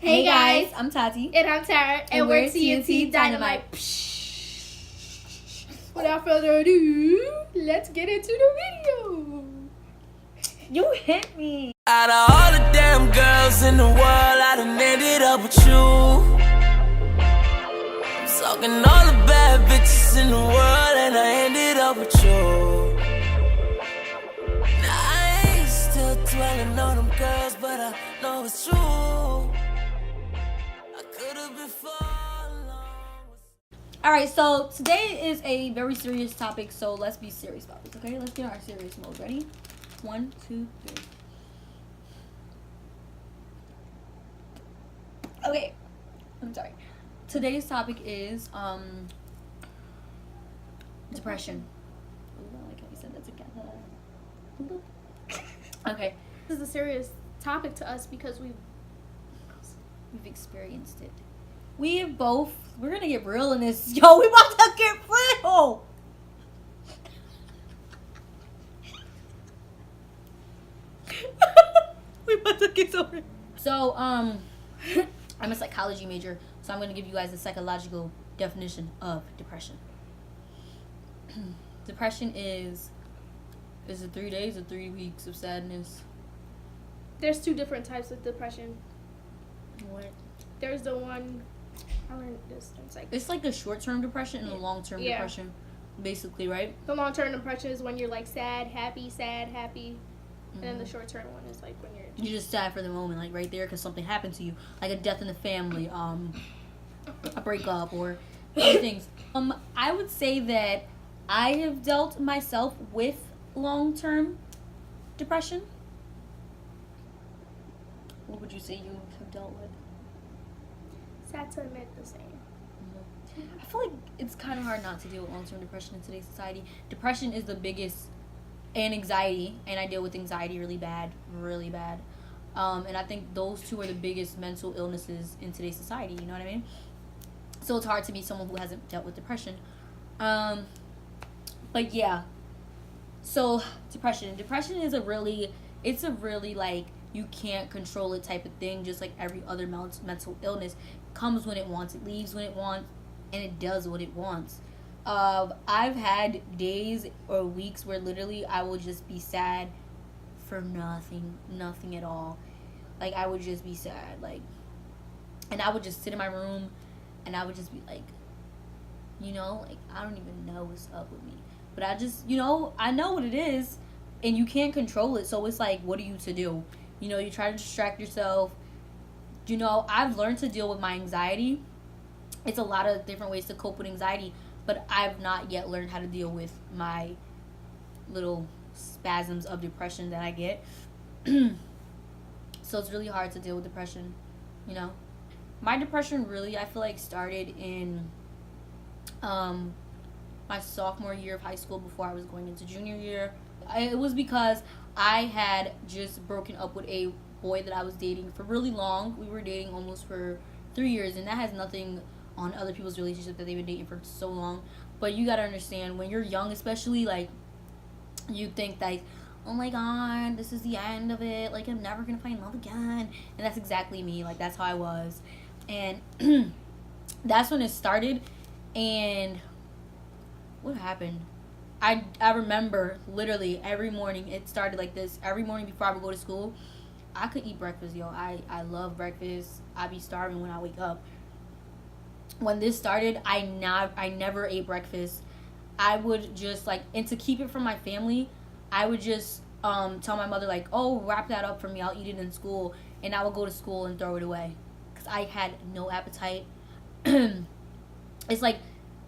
Hey guys, I'm Tati. And I'm Tara, and we're TNT Dynamite. Without further ado, let's get into the video. You hit me. Out of all the damn girls in the world, I done ended up with you. I'm talking all the bad bitches in the world, and I ended up with you. Now I ain't still dwelling on them girls, but I know it's true. I could have been far along. Alright, so today is a very serious topic, so let's be serious about this, okay? Let's get in our serious mode. Ready? 1, 2, 3. Okay, I'm sorry. Today's topic is depression. Ooh, I like how we said that together. Okay, This is a serious topic to us because we've experienced it. We're gonna get real in this. Yo, we about to get real. We about to get so real. So, I'm a psychology major, so I'm gonna give you guys a psychological definition of depression. Depression is it 3 days or 3 weeks of sadness? there's two different types of depression. What? There's the one I learned this in psych. It's like the short-term depression and the long-term Yeah. depression, basically, right? The long-term depression is when you're like sad, happy, and then the short-term one is like when you're just sad for the moment, like right there, because something happened to you, like a death in the family, a breakup, or other things. I would say that I have dealt myself with long-term depression. What would you say you have dealt with? sad to admit the same. I feel like it's kind of hard not to deal with long-term depression in today's society. Depression is the biggest, and anxiety, and I deal with anxiety really bad. And I think those two are the biggest mental illnesses in today's society, you know what I mean? So it's hard to meet someone who hasn't dealt with depression. But yeah, so depression is a really like, you can't control it type of thing, just like every other mental illness. Comes when it wants, it leaves when it wants, and it does what it wants. I've had days or weeks where literally I will just be sad for nothing at all. Like, I would just be sad, like, and I would just sit in my room and I would just be like, like, I don't even know what's up with me, but I just, I know what it is, and you can't control it. So it's like, what are you to do? You try to distract yourself. I've learned to deal with my anxiety. It's a lot of different ways to cope with anxiety, but I've not yet learned how to deal with my little spasms of depression that I get. So it's really hard to deal with depression, My depression really, I feel like, started in my sophomore year of high school, before I was going into junior year. It was because I had just broken up with a boy that I was dating for really long. We were dating almost for 3 years, and that has nothing on other people's relationship that they've been dating for so long. But you gotta understand, when you're young especially, like, you think like, oh my god, this is the end of it, like, I'm never gonna find love again. And that's exactly me. Like, that's how I was. And that's when it started. And what happened? I remember literally every morning it started like this. Every morning before I would go to school, I could eat breakfast, yo. I love breakfast. I be starving when I wake up. When this started, I never ate breakfast. I would just, like, and to keep it from my family, I would just tell my mother, like, oh, wrap that up for me, I'll eat it in school. And I would go to school and throw it away because I had no appetite. It's like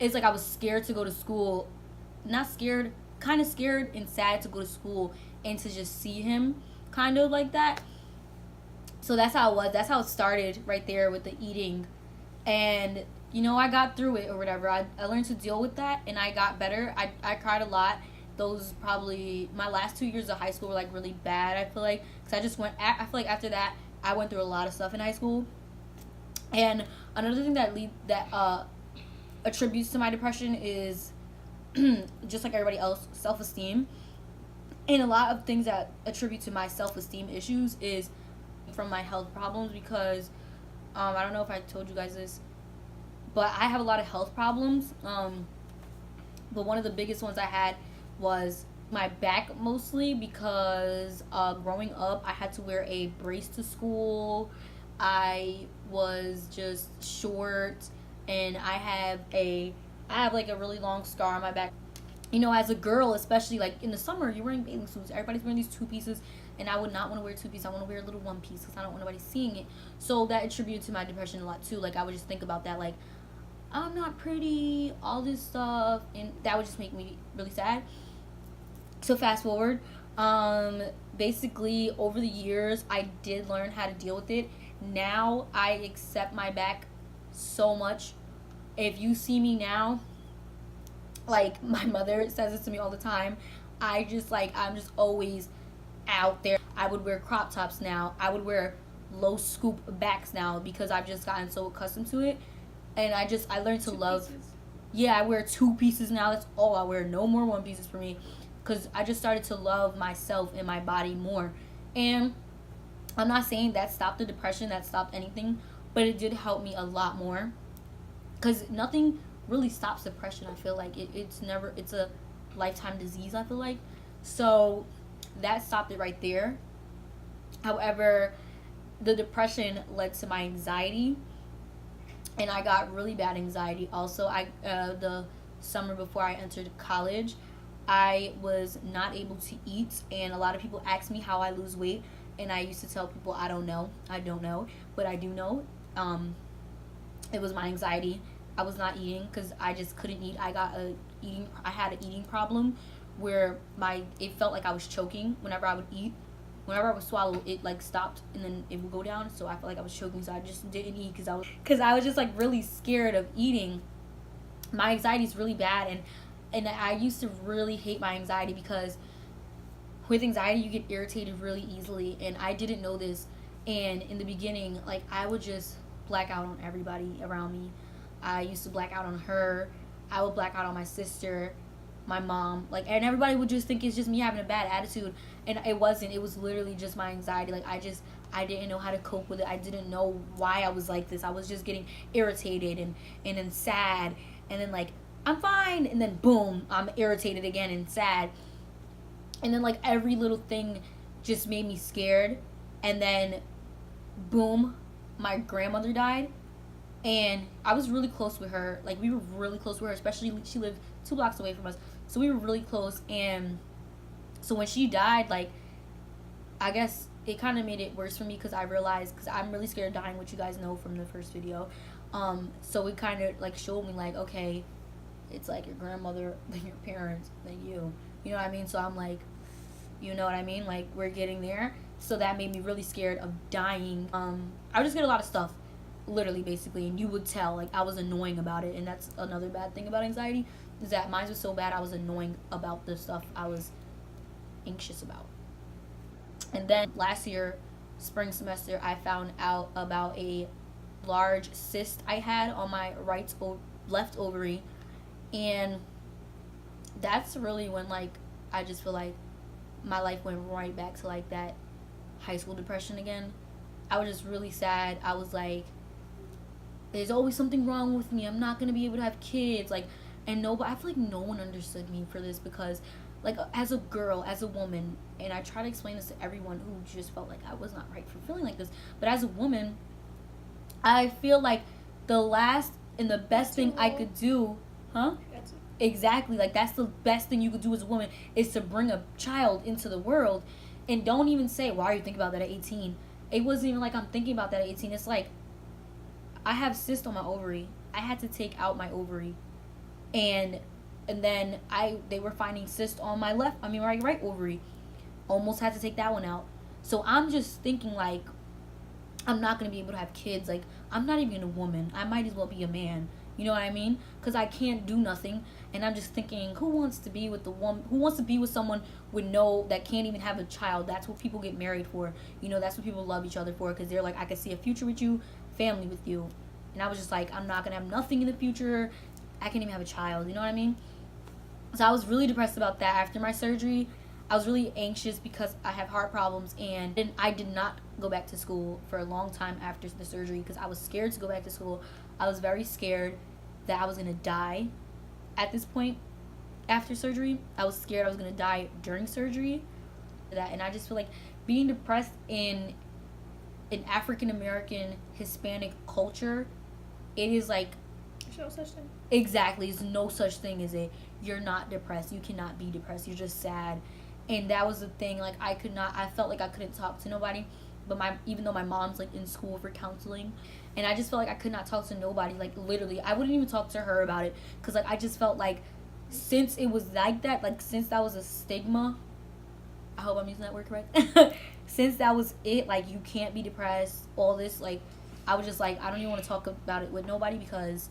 I was scared to go to school. Not scared, kind of scared and sad to go to school and to just see him, kind of like that. So that's how it was. That's how it started right there with the eating. And, I got through it or whatever. I learned to deal with that, and I got better. I cried a lot. Those probably, my last 2 years of high school were, like, really bad, I feel like. Because I feel like after that, I went through a lot of stuff in high school. And another thing that attributes to my depression is, just like everybody else, self-esteem. And a lot of things that attribute to my self-esteem issues is from my health problems, because I don't know if I told you guys this, but I have a lot of health problems. But one of the biggest ones I had was my back, mostly because growing up I had to wear a brace to school. I was just short, and I have like a really long scar on my back. You know, as a girl, especially like in the summer, you're wearing bathing suits. Everybody's wearing these 2-pieces, and I would not want to wear 2-piece. I want to wear a little 1-piece because I don't want nobody seeing it. So that attributed to my depression a lot too. Like, I would just think about that, like, I'm not pretty, all this stuff, and that would just make me really sad. So fast forward, basically over the years I did learn how to deal with it. Now I accept my back so much. If you see me now, like, my mother says this to me all the time, I'm just always out there. I would wear crop tops now. I would wear low scoop backs now because I've just gotten so accustomed to it. And I learned to love. Yeah, I wear 2-pieces now. That's all I wear. No more 1-pieces for me, because I just started to love myself and my body more. And I'm not saying that stopped the depression, that stopped anything, but it did help me a lot more, because nothing really stops depression. I feel like it's a lifetime disease, I feel like. So that stopped it right there. However, the depression led to my anxiety, and I got really bad anxiety. Also, the summer before I entered college, I was not able to eat, and a lot of people ask me how I lose weight, and I used to tell people I don't know, but I do know. It was my anxiety. I was not eating because I just couldn't eat. I had an eating problem where it felt like I was choking whenever I would eat. Whenever I would swallow, it like stopped and then it would go down. So I felt like I was choking, so I just didn't eat because I was just like really scared of eating. My anxiety is really bad, and I used to really hate my anxiety, because with anxiety you get irritated really easily, and I didn't know this. And in the beginning, like, I would just black out on everybody around me. I used to black out on her. I would black out on my sister, my mom, like, and everybody would just think it's just me having a bad attitude, and it wasn't. It was literally just my anxiety. Like, I didn't know how to cope with it. I didn't know why I was like this. I was just getting irritated and then sad, and then like, I'm fine, and then boom, I'm irritated again and sad, and then like every little thing just made me scared. And then boom, my grandmother died, and I was really close with her. Like, we were really close with her, especially she lived 2 blocks away from us, so we were really close. And so when she died, like, I guess it kind of made it worse for me, because I realized, because I'm really scared of dying, which you guys know from the first video. So it kind of like showed me, like, okay, it's like your grandmother, then your parents, then you know what I mean? So I'm like, you know what I mean? Like, we're getting there. So that made me really scared of dying. I would just get a lot of stuff, literally, basically, and you would tell, like, I was annoying about it. And that's another bad thing about anxiety, is that mine was so bad I was annoying about the stuff I was anxious about. And then last year, spring semester, I found out about a large cyst I had on my left ovary, and that's really when, like, I just feel like my life went right back to like that high school depression again. I was just really sad. I was like, there's always something wrong with me. I'm not gonna be able to have kids. Like, and I feel like no one understood me for this, because, like, as a girl, as a woman, and I try to explain this to everyone who just felt like I was not right for feeling like this, but as a woman, I feel like the last and the best thing I could do, exactly, like, that's the best thing you could do as a woman, is to bring a child into the world. And don't even say, why are you thinking about that at 18? It wasn't even like I'm thinking about that at 18. It's like, I have cyst on my ovary. I had to take out my ovary, and then they were finding cyst on my right ovary. Almost had to take that one out. So I'm just thinking, like, I'm not gonna be able to have kids. Like, I'm not even a woman. I might as well be a man. You know what I mean? Because I can't do nothing. And I'm just thinking, who wants to be with someone that can't even have a child? That's what people get married for. You know, that's what people love each other for, because they're like, I can see a future with you, family with you. And I was just like, I'm not gonna have nothing in the future. I can't even have a child. You know what I mean? So I was really depressed about that. After my surgery, I was really anxious because I have heart problems, and I did not go back to school for a long time after the surgery because I was scared to go back to school. I was very scared that I was going to die at this point after surgery. I was scared I was going to die during surgery. And I just feel like being depressed in an African American Hispanic culture, it is like, There's no such thing. exactly, there's no such thing as it. You're not depressed. You cannot be depressed. You're just sad. And that was the thing. Like, I felt like I couldn't talk to nobody. But even though my mom's like in school for counseling, and I just felt like I could not talk to nobody. Like, literally, I wouldn't even talk to her about it, because like I just felt like, since it was like that, like since that was a stigma, I hope I'm using that word correct. Since that was it, like, you can't be depressed, all this, like, I was just like, I don't even want to talk about it with nobody because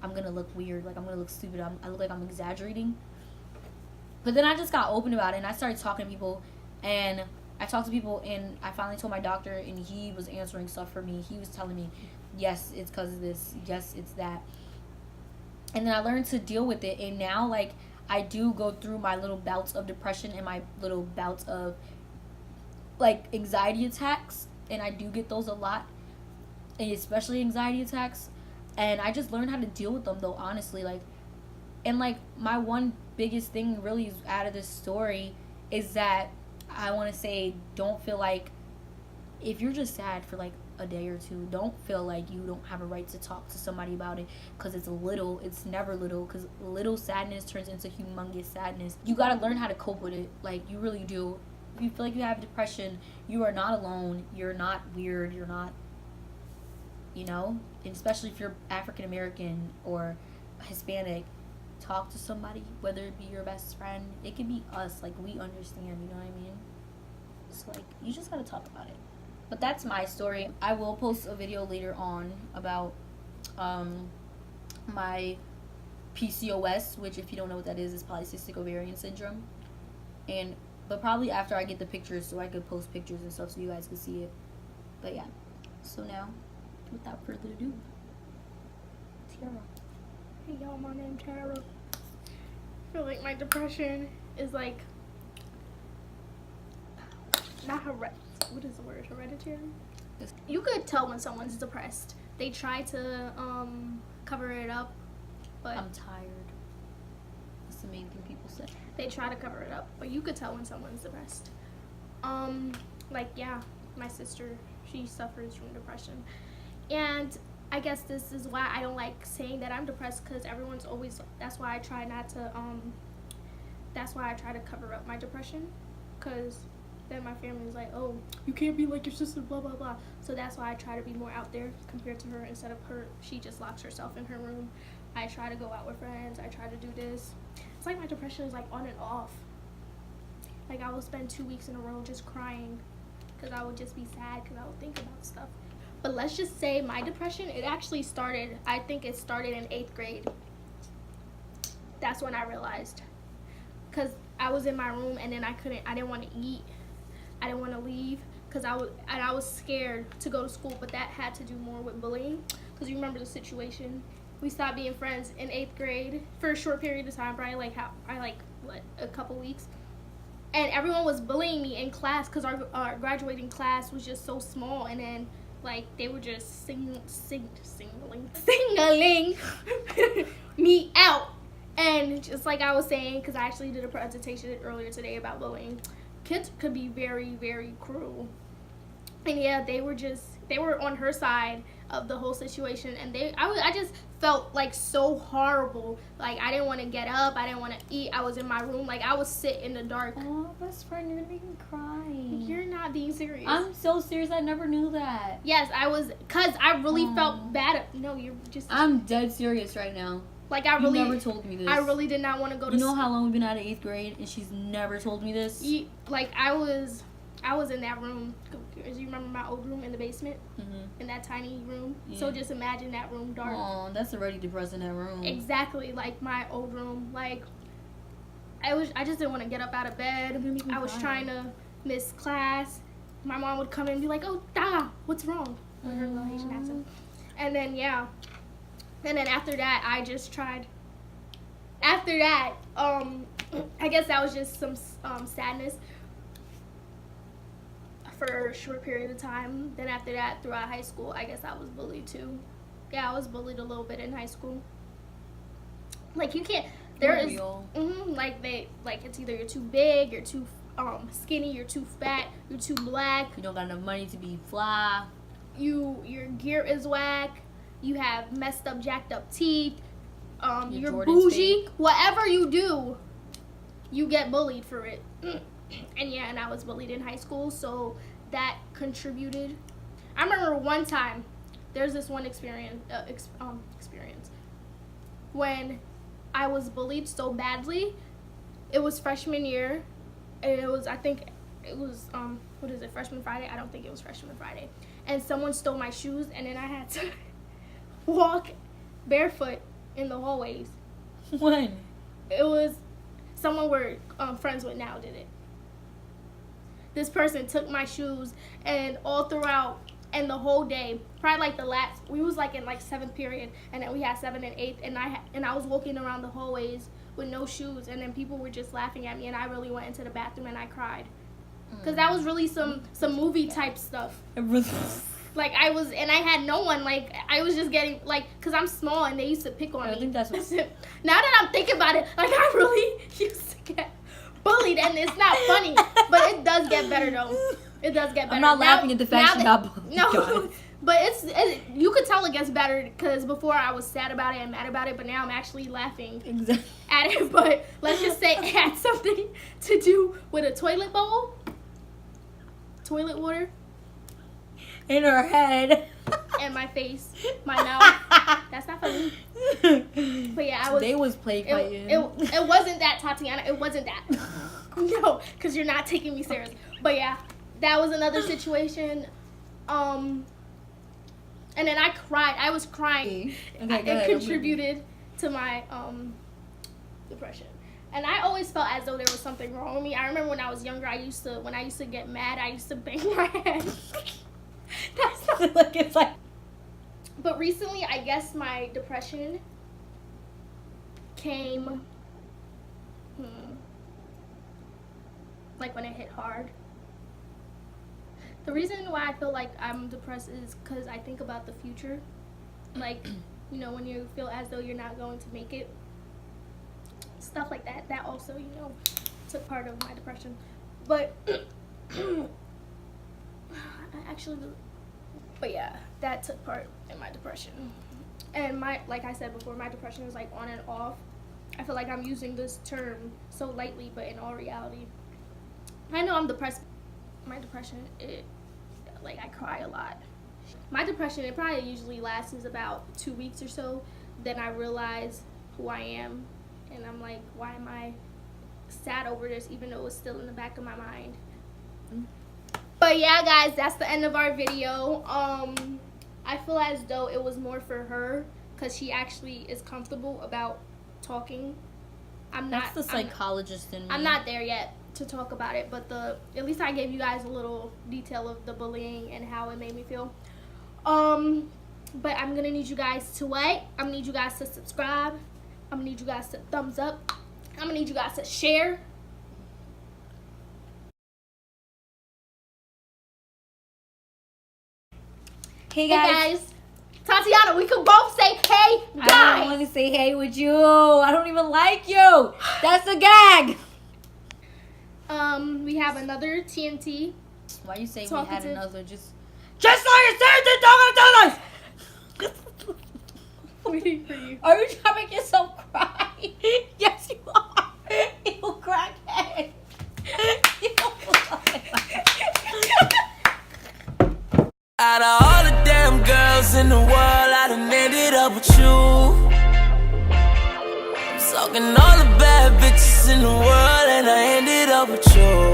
I'm gonna look weird. Like, I'm gonna look stupid. I look like I'm exaggerating. But then I just got open about it, and I started talking to people, and I talked to people, and I finally told my doctor, and he was answering stuff for me. He was telling me, yes, it's because of this. Yes, it's that. And then I learned to deal with it, and now, like, I do go through my little bouts of depression and my little bouts of, like, anxiety attacks, and I do get those a lot, and especially anxiety attacks, and I just learned how to deal with them, though, honestly, like, and, like, my one biggest thing really is out of this story is that I want to say, don't feel like, if you're just sad for, like, a day or two, don't feel like you don't have a right to talk to somebody about it, because it's never little, because little sadness turns into humongous sadness. You got to learn how to cope with it, like, you really do. If you feel like you have depression, you are not alone, you're not weird, you're not, you know, and especially if you're African American or Hispanic, talk to somebody, whether it be your best friend, it could be us, like, we understand, you know what I mean? It's like, you just gotta talk about it. But that's my story. I will post a video later on about my PCOS, which, if you don't know what that is polycystic ovarian syndrome. But probably after I get the pictures, so I could post pictures and stuff so you guys can see it. But yeah, so now, without further ado, Tiara. Hey y'all, my name's Tara. I feel like my depression is like not what is the word? Hereditary? You could tell when someone's depressed. They try to cover it up, but I'm tired. That's the main thing people say. They try to cover it up, but you could tell when someone's depressed. Like, yeah, my sister, she suffers from depression, and I guess this is why I don't like saying that I'm depressed, because everyone's always, that's why I try to cover up my depression, because then my family's like, oh, you can't be like your sister, blah, blah, blah. So that's why I try to be more out there compared to her. Instead of her, she just locks herself in her room. I try to go out with friends. I try to do this. It's like my depression is like on and off. Like, I will spend 2 weeks in a row just crying because I would just be sad because I would think about stuff. But let's just say my depression, it actually started, I think it started in 8th grade. That's when I realized. Because I was in my room, and then I didn't want to eat. I didn't want to leave because I was scared to go to school, but that had to do more with bullying. Because you remember the situation. We stopped being friends in 8th grade for a short period of time, probably a couple weeks. And everyone was bullying me in class because our graduating class was just so small, and then like they were just singling me out. And just like I was saying, because I actually did a presentation earlier today about bullying, kids could be very, very cruel. And yeah, they were on her side of the whole situation, and I just felt like so horrible. Like, I didn't want to get up, I didn't want to eat. I was in my room, like I would sit in the dark. Oh, best friend, you're gonna make me cry. You're not being serious. I'm so serious. I never knew that. Yes, I was, cause I really felt bad. No, you're just. I'm dead serious right now. Like, I really. You never told me this. I really did not want to go to. You know how long we've been out of 8th grade, and she's never told me this. Like, I was in that room. Do you remember my old room in the basement? Mm-hmm. In that tiny room. Yeah. So just imagine that room dark. Oh, that's already depressing, that room. Exactly, like my old room. Like, I just didn't want to get up out of bed. I was trying to miss class. My mom would come in and be like, "Oh, Da, what's wrong?" With her little Asian accent. And then yeah. And then after that, I just tried. after that, I guess that was just some sadness for a short period of time. Then after that, throughout high school, I guess I was bullied too. Yeah, I was bullied a little bit in high school. Like, you can't, there is, like it's either you're too big, you're too skinny, you're too fat, you're too black. You don't got enough money to be fly. Your gear is whack. You have messed up, jacked up teeth. You're bougie. Whatever you do, you get bullied for it. And I was bullied in high school, so that contributed. I remember one time, there's this one experience when I was bullied so badly. It was freshman year, and it was, I think it was Freshman Friday? I don't think it was Freshman Friday. And someone stole my shoes, and then I had to walk barefoot in the hallways. When? It was someone we're friends with now did it. This person took my shoes, and all throughout and the whole day, probably like the last, we was like in like 7th period, and then we had 7th and 8th, and I was walking around the hallways with no shoes, and then people were just laughing at me, and I really went into the bathroom and I cried. Because that was really some movie type stuff. Like, I had no one, like, I was just getting, like, because I'm small and they used to pick on me. I think that's what... Now that I'm thinking about it, like, I really used to get bullied, and it's not funny, but it does get better, though. It does get better. I'm not laughing at the fact you got bullied. No, but you could tell it gets better, because before I was sad about it and mad about it, but now I'm actually laughing at it. But let's just say it had something to do with a toilet bowl, toilet water, in her head, and my face, my mouth. That's not funny. But yeah, they was play fighting. It wasn't that, Tatiana. It wasn't that. No, because you're not taking me serious. But yeah, that was another situation. And then I cried. I was crying. Okay, it contributed to my depression. And I always felt as though there was something wrong with me. I remember when I was younger, when I used to get mad, I used to bang my head. That's not like it's like. But recently, I guess my depression came, like when it hit hard. The reason why I feel like I'm depressed is because I think about the future. Like, you know, when you feel as though you're not going to make it. Stuff like that. That also, you know, took part of my depression. But, but yeah, that took part in my depression. And like I said before, my depression is like on and off. I feel like I'm using this term so lightly, but in all reality, I know I'm depressed. My depression, like I cry a lot. My depression, it probably usually lasts about 2 weeks or so. Then I realize who I am, and I'm like, why am I sad over this, even though it's still in the back of my mind. But yeah, guys, that's the end of our video. I feel as though it was more for her, because she actually is comfortable about talking. That's the psychologist in me. I'm not there yet to talk about it, but at least I gave you guys a little detail of the bullying and how it made me feel. But I'm gonna need you guys to wait. I'm gonna need you guys to subscribe. I'm gonna need you guys to thumbs up. I'm gonna need you guys to share. Hey guys. Tatiana, we could both say hey guys. I don't want to say hey with you. I don't even like you. That's a gag. We have another TNT. Why you say Talkative. we had another? Just so you said it, don't tell us. Waiting for you. Are you trying to make yourself cry? Yes, you are. You crackhead. Out of all the damn girls in the world, I done ended up with you. I'm talking all the bad bitches in the world, and I ended up with you.